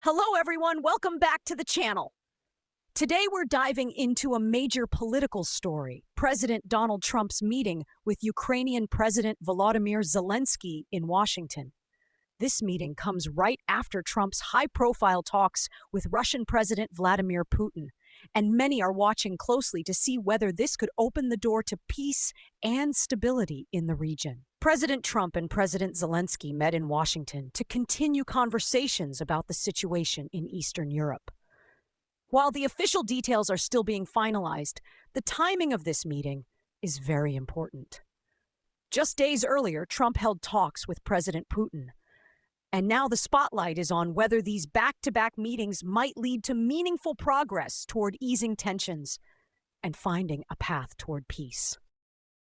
Hello everyone, welcome back to the channel. Today we're diving into a major political story, President Donald Trump's meeting with Ukrainian President Volodymyr Zelenskyy in Washington. This meeting comes right after Trump's high-profile talks with Russian President Vladimir Putin, and many are watching closely to see whether this could open the door to peace and stability in the region. President Trump and President Zelenskyy met in Washington to continue conversations about the situation in Eastern Europe. While the official details are still being finalized, the timing of this meeting is very important. Just days earlier, Trump held talks with President Putin, and now the spotlight is on whether these back-to-back meetings might lead to meaningful progress toward easing tensions and finding a path toward peace.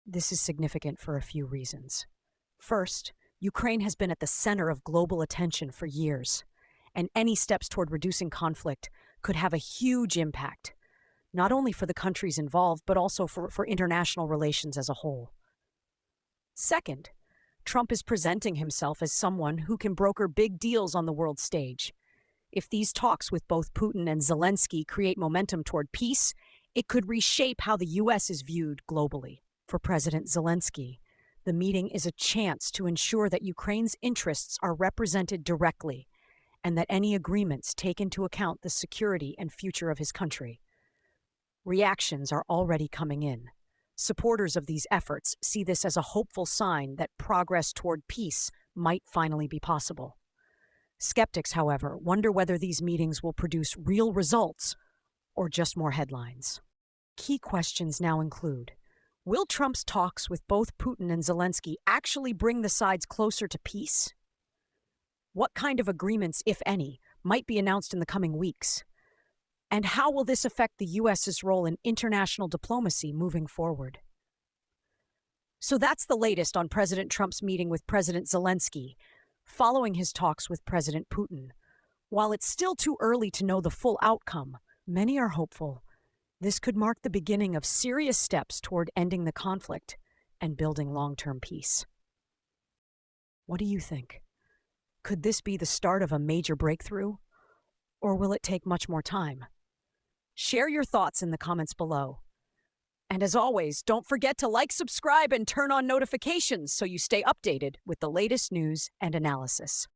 This is significant for a few reasons. First, Ukraine has been at the center of global attention for years, and any steps toward reducing conflict could have a huge impact, not only for the countries involved, but also for international relations as a whole. Second, Trump is presenting himself as someone who can broker big deals on the world stage. If these talks with both Putin and Zelenskyy create momentum toward peace, it could reshape how the U.S. is viewed globally. For President Zelenskyy, the meeting is a chance to ensure that Ukraine's interests are represented directly and that any agreements take into account the security and future of his country. Reactions are already coming in. Supporters of these efforts see this as a hopeful sign that progress toward peace might finally be possible. Skeptics, however, wonder whether these meetings will produce real results or just more headlines. Key questions now include: will Trump's talks with both Putin and Zelenskyy actually bring the sides closer to peace? What kind of agreements, if any, might be announced in the coming weeks? And how will this affect the U.S.'s role in international diplomacy moving forward? So that's the latest on President Trump's meeting with President Zelenskyy, following his talks with President Putin. While it's still too early to know the full outcome, many are hopeful this could mark the beginning of serious steps toward ending the conflict and building long-term peace. What do you think? Could this be the start of a major breakthrough, or will it take much more time? Share your thoughts in the comments below. And as always, don't forget to like, subscribe, and turn on notifications so you stay updated with the latest news and analysis.